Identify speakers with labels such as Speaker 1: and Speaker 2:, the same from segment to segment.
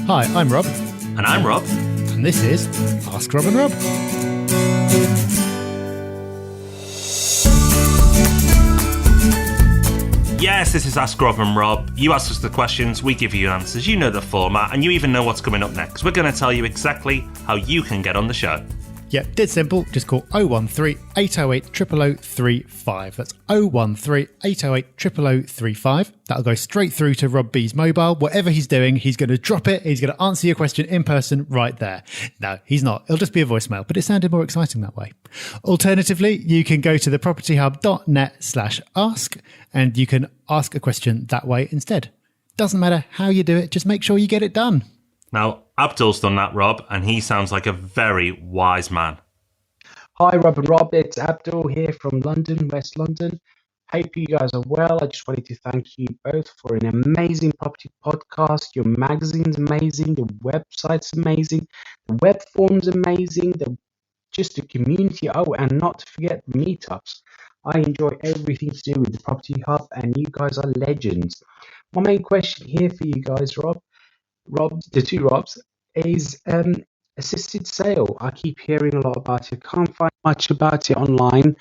Speaker 1: Hi, I'm Rob.
Speaker 2: And I'm Rob.
Speaker 1: And this is Ask Rob and Rob.
Speaker 2: Yes, this is Ask Rob and Rob. You ask us the questions, we give you answers. You know the format, and you even know what's coming up next. We're going to tell you exactly how you can get on the show.
Speaker 1: Yeah, dead simple. Just call 013 808 00035. That's 013 808 00035. That'll go straight through to Rob B's mobile. Whatever he's doing, he's going to drop it. He's going to answer your question in person right there. No, he's not. It'll just be a voicemail, but it sounded more exciting that way. Alternatively, you can go to thepropertyhub.net/ask and you can ask a question that way instead. Doesn't matter how you do it, just make sure you get it done.
Speaker 2: Now, Abdul's done that, Rob, and he sounds like a very wise man.
Speaker 3: Hi, Rob and Rob. It's Abdul here from London, West London. Hope you guys are well. I just wanted to thank you both for an amazing property podcast. Your magazine's amazing. The website's amazing. The web form's amazing. Just the community. Oh, and not to forget meetups. I enjoy everything to do with the Property Hub, and you guys are legends. My main question here for you guys, the two Robs, is assisted sale. I keep hearing a lot about it. Can't find much about it online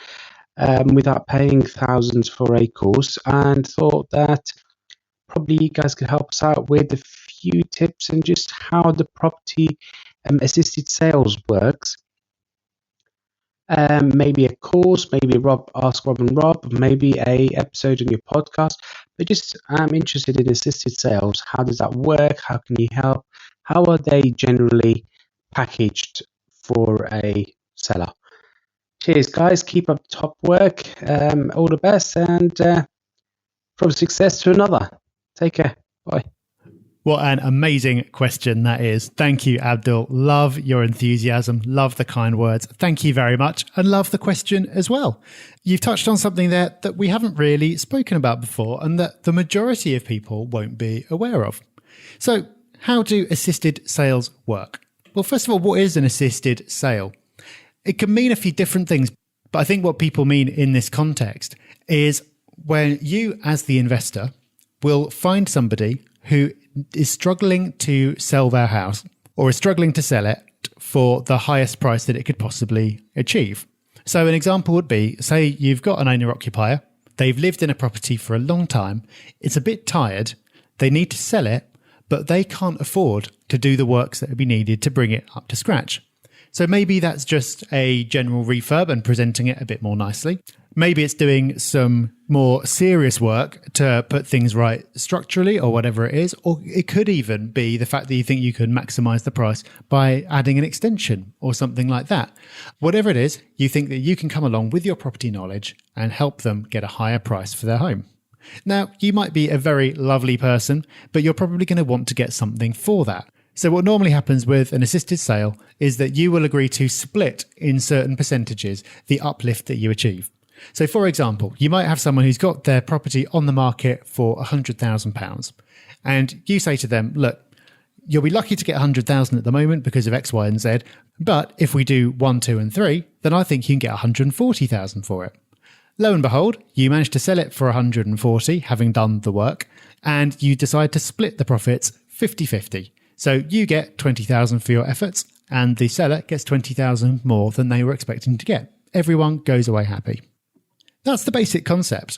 Speaker 3: without paying thousands for a course, and thought that probably you guys could help us out with a few tips and just how the property assisted sales works. Maybe a course, maybe Ask Rob and Rob, maybe a episode on your podcast. But just I'm interested in assisted sales. How does that work? How can you help? How are they generally packaged for a seller? Cheers, guys. Keep up the top work. All the best, and from success to another. Take care. Bye.
Speaker 1: What an amazing question that is. Thank you, Abdul. Love your enthusiasm. Love the kind words. Thank you very much. And love the question as well. You've touched on something there that we haven't really spoken about before and that the majority of people won't be aware of. So how do assisted sales work? Well, first of all, what is an assisted sale? It can mean a few different things, but I think what people mean in this context is when you, as the investor, will find somebody who is struggling to sell their house or is struggling to sell it for the highest price that it could possibly achieve. So an example would be, say you've got an owner-occupier, they've lived in a property for a long time, it's a bit tired, they need to sell it, but they can't afford to do the works that would be needed to bring it up to scratch. So maybe that's just a general refurb and presenting it a bit more nicely. Maybe it's doing some more serious work to put things right structurally or whatever it is. Or it could even be the fact that you think you can maximize the price by adding an extension or something like that. Whatever it is, you think that you can come along with your property knowledge and help them get a higher price for their home. Now, you might be a very lovely person, but you're probably going to want to get something for that. So what normally happens with an assisted sale is that you will agree to split in certain percentages the uplift that you achieve. So for example, you might have someone who's got their property on the market for £100,000 and you say to them, look, you'll be lucky to get 100,000 at the moment because of X, Y and Z. But if we do 1, 2 and 3, then I think you can get 140,000 for it. Lo and behold, you manage to sell it for 140, having done the work, and you decide to split the profits 50-50. So you get 20,000 for your efforts and the seller gets 20,000 more than they were expecting to get. Everyone goes away happy. That's the basic concept.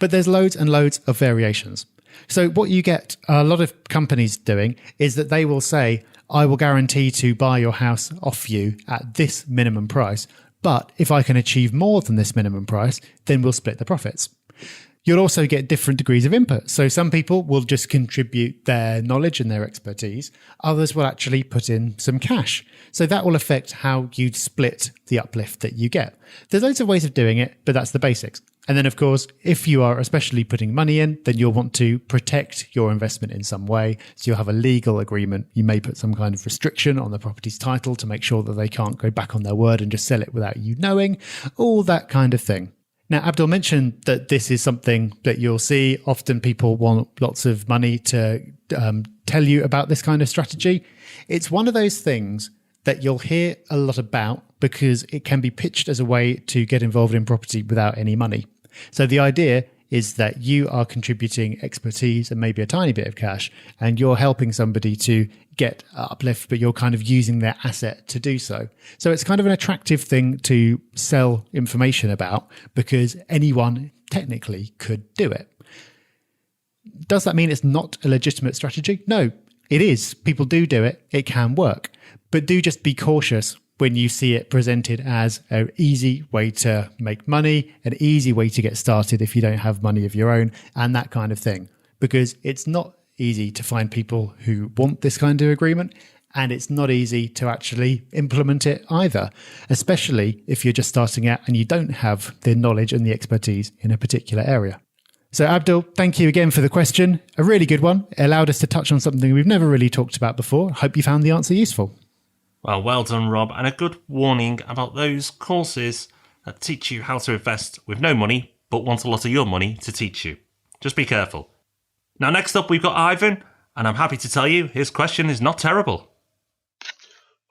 Speaker 1: But there's loads and loads of variations. So what you get a lot of companies doing is that they will say, I will guarantee to buy your house off you at this minimum price. But if I can achieve more than this minimum price, then we'll split the profits. You'll also get different degrees of input. So some people will just contribute their knowledge and their expertise. Others will actually put in some cash. So that will affect how you split the uplift that you get. There's loads of ways of doing it, but that's the basics. And then, of course, if you are especially putting money in, then you'll want to protect your investment in some way. So you'll have a legal agreement. You may put some kind of restriction on the property's title to make sure that they can't go back on their word and just sell it without you knowing, all that kind of thing. Now, Abdul mentioned that this is something that you'll see. Often people want lots of money to tell you about this kind of strategy. It's one of those things that you'll hear a lot about because it can be pitched as a way to get involved in property without any money. So the idea is that you are contributing expertise and maybe a tiny bit of cash, and you're helping somebody to get uplift, but you're kind of using their asset to do so. So it's kind of an attractive thing to sell information about, because anyone technically could do it. Does that mean it's not a legitimate strategy? No, it is. People do it. It can work. But do just be cautious when you see it presented as an easy way to make money, an easy way to get started if you don't have money of your own, and that kind of thing. Because it's not easy to find people who want this kind of agreement, and it's not easy to actually implement it either, especially if you're just starting out and you don't have the knowledge and the expertise in a particular area. So Abdul, thank you again for the question. A really good one. It allowed us to touch on something we've never really talked about before. Hope you found the answer useful.
Speaker 2: Well done, Rob, and a good warning about those courses that teach you how to invest with no money, but want a lot of your money to teach you. Just be careful. Now, next up, we've got Ivan, and I'm happy to tell you his question is not terrible.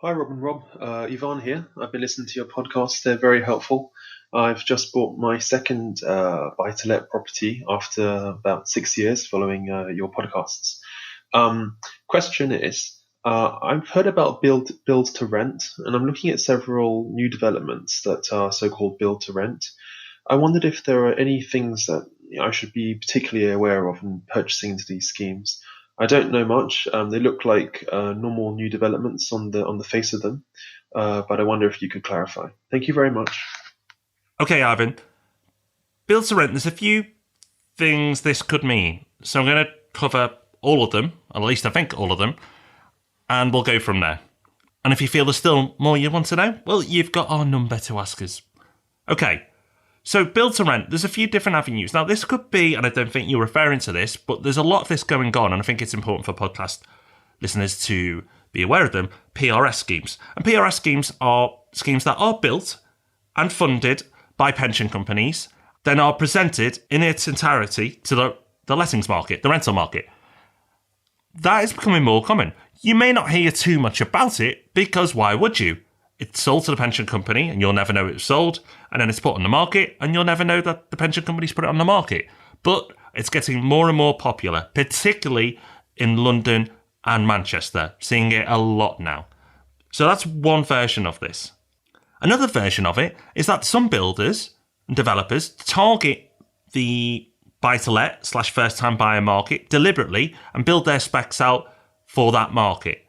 Speaker 4: Hi, Rob and Rob. Ivan here. I've been listening to your podcasts. They're very helpful. I've just bought my second buy-to-let property after about 6 years following your podcasts. Question is, I've heard about build to rent, and I'm looking at several new developments that are so-called build to rent. I wondered if there are any things that I should be particularly aware of in purchasing into these schemes. I don't know much. They look like normal new developments on the face of them, but I wonder if you could clarify. Thank you very much.
Speaker 2: Okay, Ivan. Build to rent, there's a few things this could mean. So I'm going to cover all of them, at least I think all of them, and we'll go from there. And if you feel there's still more you want to know, well, you've got our number to ask us. Okay, so build to rent, there's a few different avenues. Now, this could be, and I don't think you're referring to this, but there's a lot of this going on, and I think it's important for podcast listeners to be aware of them, PRS schemes. And PRS schemes are schemes that are built and funded by pension companies, then are presented in its entirety to the lettings market, the rental market. That is becoming more common. You may not hear too much about it, because why would you? It's sold to the pension company and you'll never know it was sold, and then it's put on the market and you'll never know that the pension company's put it on the market. But it's getting more and more popular, particularly in London and Manchester, seeing it a lot now. So that's one version of this. Another version of it is that some builders and developers target the buy-to-let / first-time buyer market deliberately and build their specs out for that market.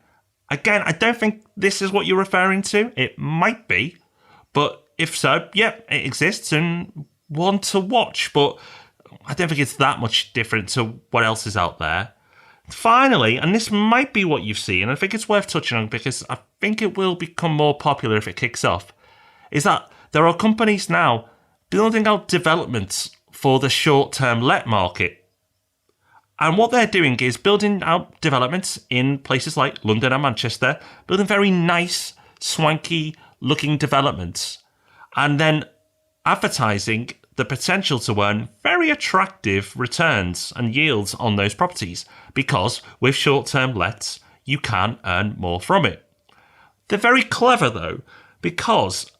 Speaker 2: Again, I don't think this is what you're referring to. It might be, but if so, yeah, it exists and one to watch, but I don't think it's that much different to what else is out there. Finally, and this might be what you've seen, and I think it's worth touching on because I think it will become more popular if it kicks off, is that there are companies now building out developments for the short-term let market. And what they're doing is building out developments in places like London and Manchester, building very nice, swanky-looking developments, and then advertising the potential to earn very attractive returns and yields on those properties, because with short-term lets, you can earn more from it. They're very clever, though, because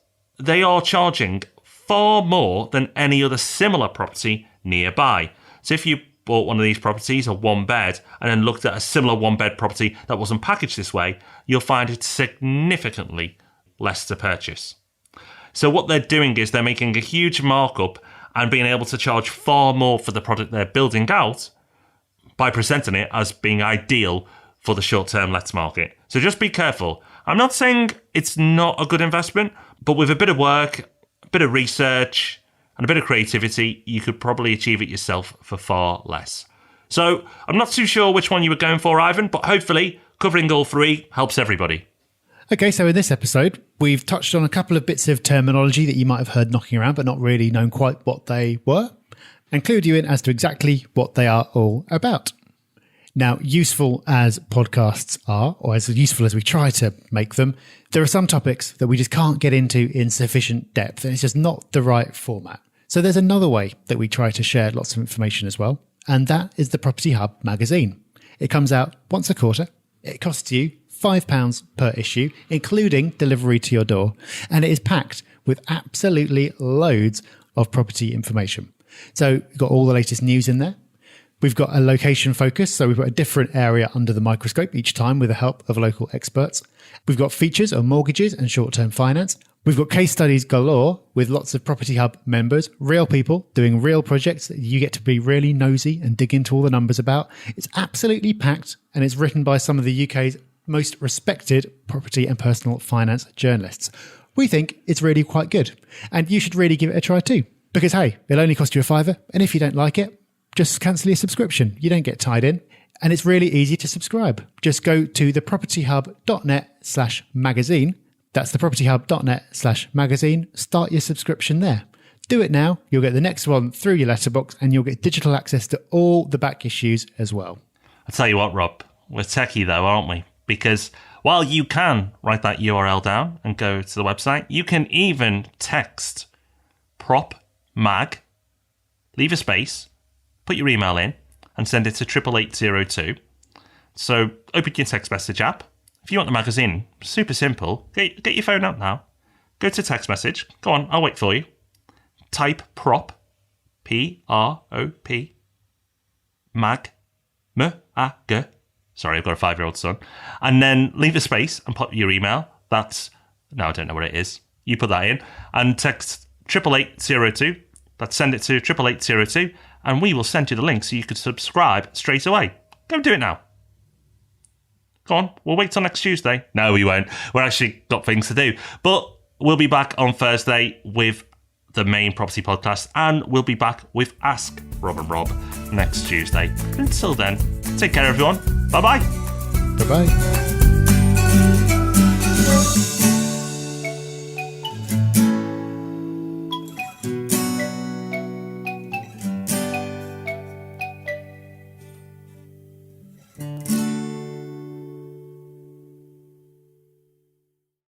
Speaker 2: they are charging far more than any other similar property nearby. So if you bought one of these properties, a one bed, and then looked at a similar one bed property that wasn't packaged this way, you'll find it significantly less to purchase. So what they're doing is they're making a huge markup and being able to charge far more for the product they're building out by presenting it as being ideal for the short-term lets market. So just be careful. I'm not saying it's not a good investment, but with a bit of work, a bit of research, and a bit of creativity, you could probably achieve it yourself for far less. So I'm not too sure which one you were going for, Ivan, but hopefully covering all three helps everybody.
Speaker 1: Okay, so in this episode, we've touched on a couple of bits of terminology that you might have heard knocking around, but not really known quite what they were, and clued you in as to exactly what they are all about. Now, useful as podcasts are, or as useful as we try to make them, there are some topics that we just can't get into in sufficient depth, and it's just not the right format. So there's another way that we try to share lots of information as well, and that is the Property Hub magazine. It comes out once a quarter. It costs you £5 per issue, including delivery to your door, and it is packed with absolutely loads of property information. So we've got all the latest news in there. We've got a location focus, so we've got a different area under the microscope each time with the help of local experts. We've got features on mortgages and short-term finance. We've got case studies galore with lots of Property Hub members, real people doing real projects that you get to be really nosy and dig into all the numbers about. It's absolutely packed, and it's written by some of the UK's most respected property and personal finance journalists. We think it's really quite good, and you should really give it a try too. Because hey, it'll only cost you £5, and if you don't like it, just cancel your subscription. You don't get tied in. And it's really easy to subscribe. Just go to thepropertyhub.net/magazine. That's thepropertyhub.net/magazine. Start your subscription there. Do it now. You'll get the next one through your letterbox, and you'll get digital access to all the back issues as well.
Speaker 2: I'll tell you what, Rob, we're techie though, aren't we? Because while you can write that URL down and go to the website, you can even text prop mag, leave a space, put your email in, and send it to 88802. So open your text message app. If you want the magazine, super simple. Get your phone out now. Go to text message. Go on, I'll wait for you. Type prop, P-R-O-P, mag, M-A-G. Sorry, I've got a 5-year-old son. And then leave a space and put your email. That's, no, I don't know what it is. You put that in and text 88802. Let's send it to 88802. And we will send you the link so you can subscribe straight away. Go do it now. Go on, we'll wait till next Tuesday. No, we won't. We've actually got things to do. But we'll be back on Thursday with the main property podcast, and we'll be back with Ask Rob and Rob next Tuesday. Until then, take care, everyone. Bye-bye.
Speaker 1: Bye-bye.